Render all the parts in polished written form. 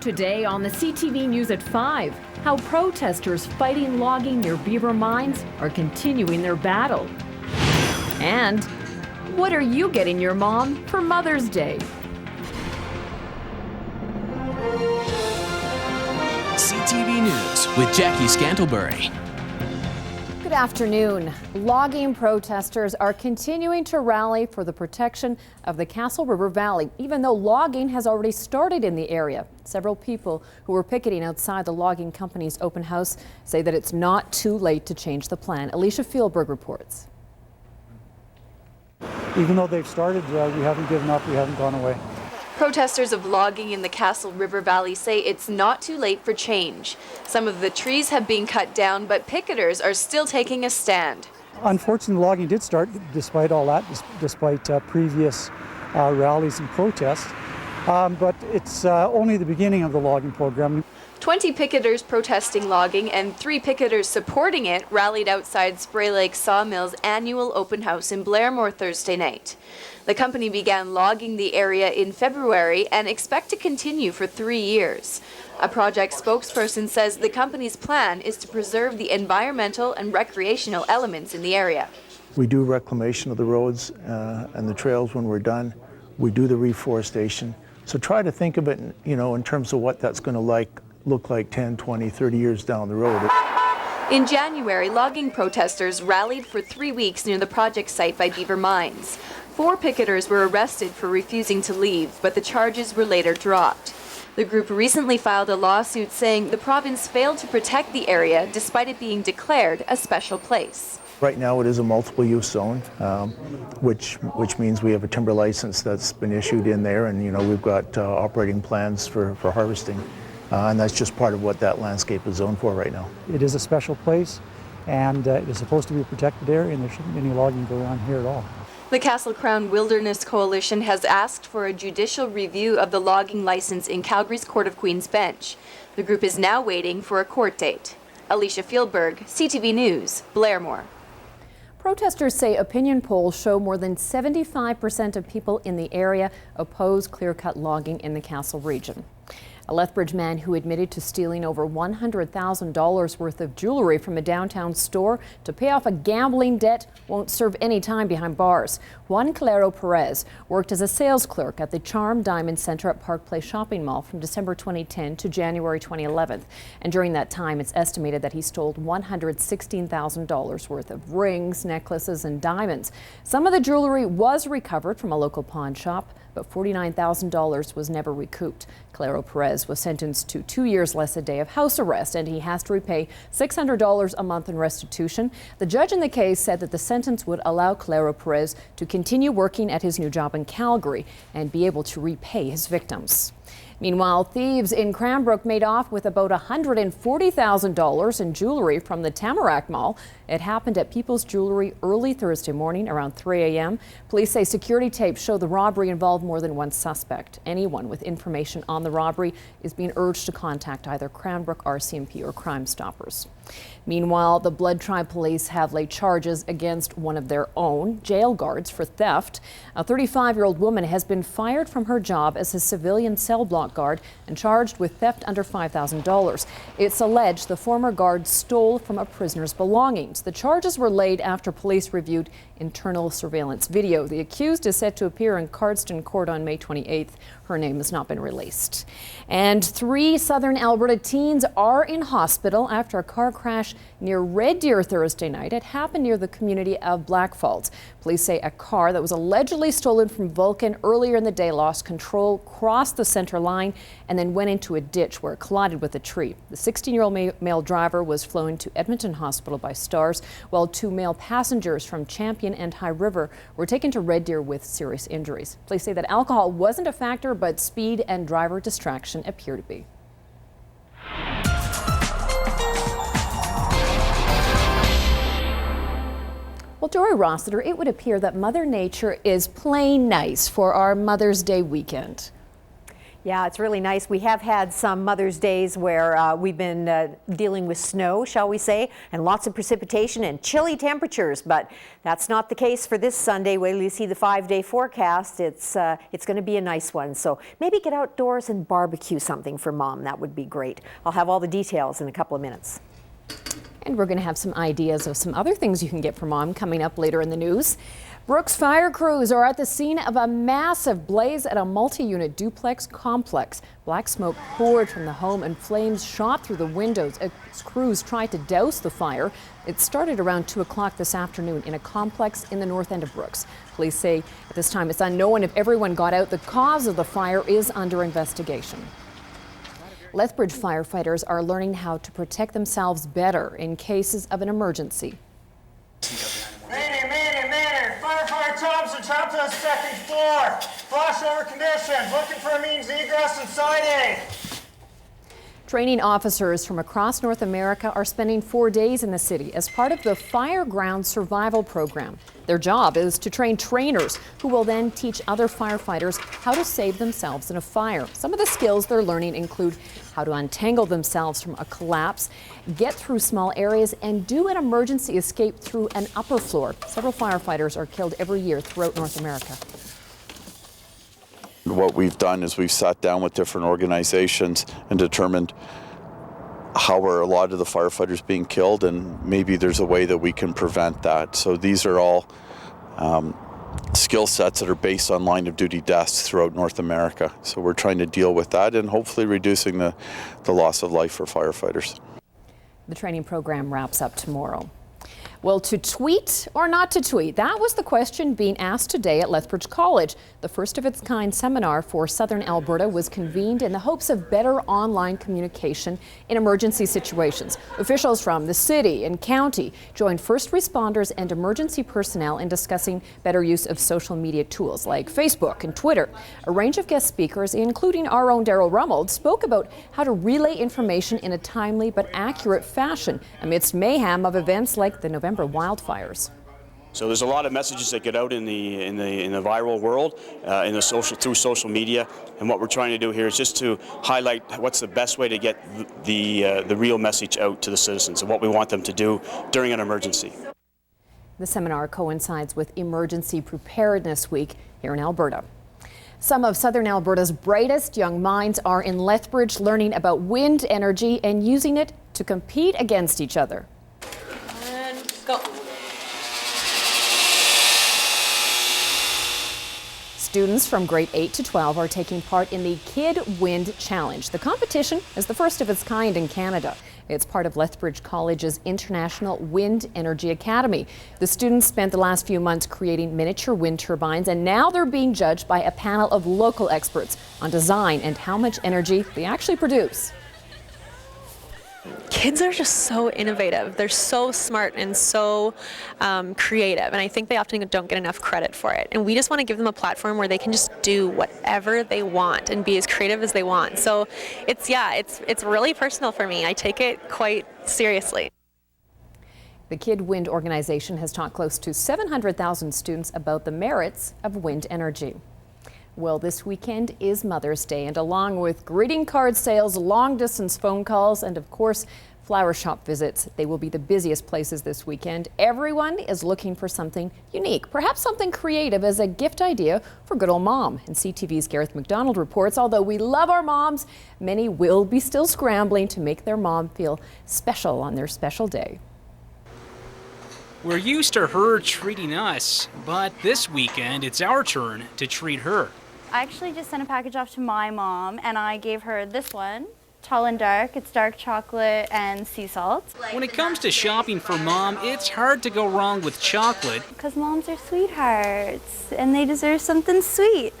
Today on the CTV News at 5, how protesters fighting logging near beaver mines are continuing their battle. And what are you getting your mom for Mother's Day? CTV News with Jackie Scantlebury. Good afternoon. Logging protesters are continuing to rally for the protection of the Castle River Valley, even though logging has already started in the area. Several people who were picketing outside the logging company's open house say that it's not too late to change the plan. Alicia Fieldberg reports. Even though they've started, we haven't given up, we haven't gone away. Protesters of logging in the Castle River Valley say it's not too late for change. Some of the trees have been cut down, but picketers are still taking a stand. Unfortunately, logging did start despite all that, despite previous rallies and protests. But it's only the beginning of the logging program. 20 picketers protesting logging and 3 picketers supporting it rallied outside Spray Lake Sawmill's annual open house in Blairmore Thursday night. The company began logging the area in February and expect to continue for 3 years. A project spokesperson says the company's plan is to preserve the environmental and recreational elements in the area. We do reclamation of the roads and the trails when we're done. We do the reforestation. So try to think of it, in terms of what that's going to look like 10, 20, 30 years down the road. In January, logging protesters rallied for 3 weeks near the project site by Beaver Mines. 4 picketers were arrested for refusing to leave, but the charges were later dropped. The group recently filed a lawsuit saying the province failed to protect the area despite it being declared a special place. Right now it is a multiple use zone, which means we have a timber license that's been issued in there, and we've got operating plans for harvesting. And that's just part of what that landscape is zoned for right now. It is a special place, and it is supposed to be a protected area, and there shouldn't be any logging going on here at all. The Castle Crown Wilderness Coalition has asked for a judicial review of the logging license in Calgary's Court of Queen's Bench. The group is now waiting for a court date. Alicia Fieldberg, CTV News, Blairmore. Protesters say opinion polls show more than 75% of people in the area oppose clear-cut logging in the Castle region. A Lethbridge man who admitted to stealing over $100,000 worth of jewelry from a downtown store to pay off a gambling debt won't serve any time behind bars. Juan Calero Perez worked as a sales clerk at the Charm Diamond Center at Park Place Shopping Mall from December 2010 to January 2011. And during that time, it's estimated that he stole $116,000 worth of rings, necklaces, and diamonds. Some of the jewelry was recovered from a local pawn shop, but $49,000 was never recouped. Calero Perez was sentenced to 2 years less a day of house arrest, and he has to repay $600 a month in restitution. The judge in the case said that the sentence would allow Calero Perez to continue working at his new job in Calgary and be able to repay his victims. Meanwhile, thieves in Cranbrook made off with about $140,000 in jewelry from the Tamarack Mall. It happened at People's Jewelry early Thursday morning around 3 a.m. Police say security tapes show the robbery involved more than one suspect. Anyone with information on the robbery is being urged to contact either Cranbrook RCMP or Crime Stoppers. Meanwhile, the Blood Tribe Police have laid charges against one of their own jail guards for theft. A 35-year-old woman has been fired from her job as a civilian cell block guard and charged with theft under $5,000. It's alleged the former guard stole from a prisoner's belongings. The charges were laid after police reviewed internal surveillance video. The accused is set to appear in Cardston Court on May 28th. Her name has not been released. And 3 southern Alberta teens are in hospital after a car crash near Red Deer Thursday night. It happened near the community of Blackfalds. Police say a car that was allegedly stolen from Vulcan earlier in the day lost control, crossed the center line, and then went into a ditch where it collided with a tree. The 16-year-old male driver was flown to Edmonton Hospital by Stars, while 2 male passengers from Champion and High River were taken to Red Deer with serious injuries. Police say that alcohol wasn't a factor, but speed and driver distraction appear to be. Well, Dory Rossiter, it would appear that Mother Nature is playing nice for our Mother's Day weekend. Yeah, it's really nice. We have had some Mother's Days where we've been dealing with snow, shall we say, and lots of precipitation and chilly temperatures, but that's not the case for this Sunday. Wait till you see the 5-day forecast. It's going to be a nice one. So maybe get outdoors and barbecue something for Mom. That would be great. I'll have all the details in a couple of minutes. And we're going to have some ideas of some other things you can get for Mom coming up later in the news. Brooks fire crews are at the scene of a massive blaze at a multi-unit duplex complex. Black smoke poured from the home and flames shot through the windows as crews tried to douse the fire. It started around 2 o'clock this afternoon in a complex in the north end of Brooks. Police say at this time it's unknown if everyone got out. The cause of the fire is under investigation. Lethbridge firefighters are learning how to protect themselves better in cases of an emergency. Firefighter Thompson, trapped on the second floor. Flashover conditions, looking for a means egress and side aid. Training officers from across North America are spending 4 days in the city as part of the Fireground Survival Program. Their job is to train trainers who will then teach other firefighters how to save themselves in a fire. Some of the skills they're learning include how to untangle themselves from a collapse, get through small areas, and do an emergency escape through an upper floor. Several firefighters are killed every year throughout North America. What we've done is we've sat down with different organizations and determined how are a lot of the firefighters being killed, and maybe there's a way that we can prevent that. So these are all skill sets that are based on line of duty deaths throughout North America. So we're trying to deal with that and hopefully reducing the loss of life for firefighters. The training program wraps up tomorrow. Well, to tweet or not to tweet? That was the question being asked today at Lethbridge College. The first of its kind seminar for Southern Alberta was convened in the hopes of better online communication in emergency situations. Officials from the city and county joined first responders and emergency personnel in discussing better use of social media tools like Facebook and Twitter. A range of guest speakers, including our own Daryl Rummold, spoke about how to relay information in a timely but accurate fashion amidst mayhem of events like the November wildfires. So there's a lot of messages that get out in the viral world, through social media, and what we're trying to do here is just to highlight what's the best way to get the real message out to the citizens and what we want them to do during an emergency. The seminar coincides with Emergency Preparedness Week here in Alberta. Some of Southern Alberta's brightest young minds are in Lethbridge learning about wind energy and using it to compete against each other. Go. Students from grade 8 to 12 are taking part in the Kid Wind Challenge. The competition is the first of its kind in Canada. It's part of Lethbridge College's International Wind Energy Academy. The students spent the last few months creating miniature wind turbines, and now they're being judged by a panel of local experts on design and how much energy they actually produce. Kids are just so innovative. They're so smart and so creative, and I think they often don't get enough credit for it. And we just want to give them a platform where they can just do whatever they want and be as creative as they want. So it's really personal for me. I take it quite seriously. The Kid Wind organization has taught close to 700,000 students about the merits of wind energy. Well, this weekend is Mother's Day, and along with greeting card sales, long-distance phone calls, and of course, flower shop visits, they will be the busiest places this weekend. Everyone is looking for something unique, perhaps something creative as a gift idea for good old mom. And CTV's Gareth McDonald reports, although we love our moms, many will be still scrambling to make their mom feel special on their special day. We're used to her treating us, but this weekend it's our turn to treat her. I actually just sent a package off to my mom, and I gave her this one, Tall and Dark. It's dark chocolate and sea salt. When it comes to shopping for mom, it's hard to go wrong with chocolate. Because moms are sweethearts, and they deserve something sweet.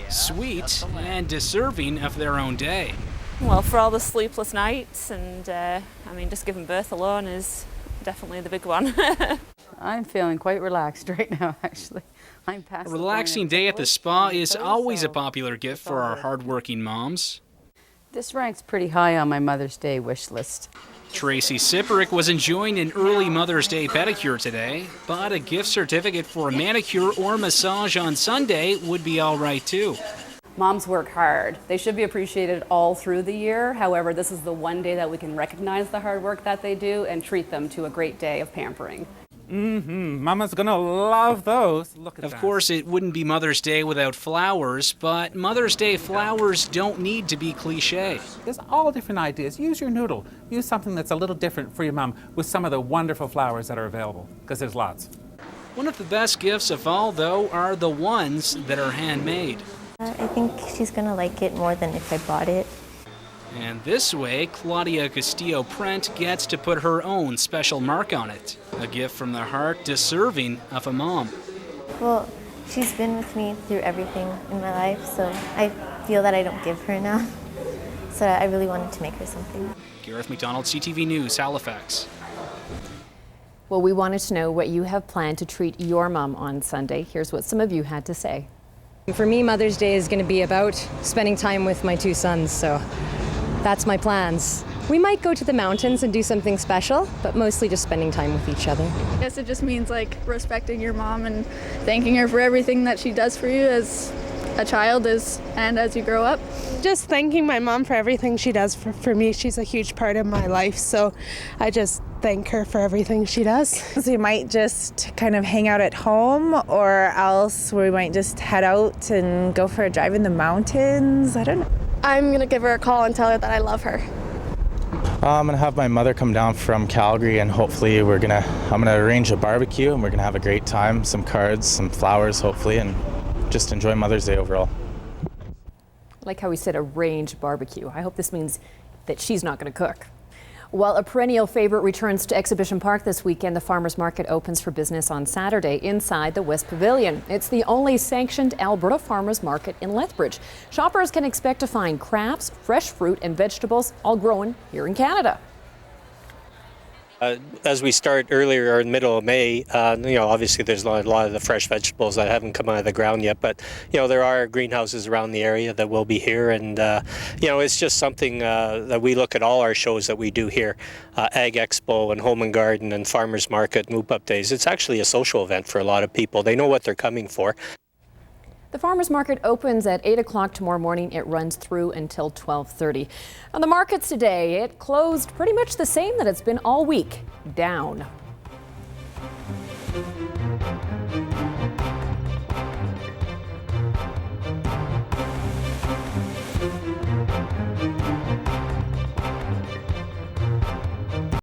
Sweet and deserving of their own day. Well, for all the sleepless nights, and just giving birth alone is definitely the big one. I'm feeling quite relaxed right now, actually. I'm past a relaxing day at the spa is always a popular gift for our hardworking moms. This ranks pretty high on my Mother's Day wish list. Tracy Siperick was enjoying an early Mother's Day pedicure today, but a gift certificate for a manicure or massage on Sunday would be all right too. Moms work hard. They should be appreciated all through the year. However, this is the one day that we can recognize the hard work that they do and treat them to a great day of pampering. Mama's gonna love those. Look at that. Of course, it wouldn't be Mother's Day without flowers, but Mother's Day flowers don't need to be cliche. There's all different ideas. Use your noodle. Use something that's a little different for your mom with some of the wonderful flowers that are available, because there's lots. One of the best gifts of all, though, are the ones that are handmade. I think she's gonna like it more than if I bought it. And this way, Claudia Castillo-Prent gets to put her own special mark on it. A gift from the heart deserving of a mom. Well, she's been with me through everything in my life, so I feel that I don't give her enough. So I really wanted to make her something. Gareth McDonald, CTV News, Halifax. Well, we wanted to know what you have planned to treat your mom on Sunday. Here's what some of you had to say. For me, Mother's Day is going to be about spending time with my two sons, so that's my plans. We might go to the mountains and do something special, but mostly just spending time with each other. I guess it just means like respecting your mom and thanking her for everything that she does for you as a child and as you grow up. Just thanking my mom for everything she does for me. She's a huge part of my life, so I just thank her for everything she does. So we might just kind of hang out at home, or else we might just head out and go for a drive in the mountains. I don't know. I'm gonna give her a call and tell her that I love her. I'm gonna have my mother come down from Calgary, and hopefully I'm gonna arrange a barbecue, and we're gonna have a great time, some cards, some flowers hopefully, and just enjoy Mother's Day overall. I like how we said arrange barbecue. I hope this means that she's not going to cook. While a perennial favorite returns to Exhibition Park this weekend, the Farmers Market opens for business on Saturday inside the West Pavilion. It's the only sanctioned Alberta Farmers Market in Lethbridge. Shoppers can expect to find crafts, fresh fruit and vegetables, all grown here in Canada. As we start earlier or in the middle of May, obviously there's a lot of the fresh vegetables that haven't come out of the ground yet, but, there are greenhouses around the area that will be here, and, it's just something that we look at all our shows that we do here, Ag Expo and Home and Garden and Farmers Market and Whoop Up Days. It's actually a social event for a lot of people. They know what they're coming for. The farmers market opens at 8 o'clock tomorrow morning. It runs through until 12:30. On the markets today, it closed pretty much the same that it's been all week, down.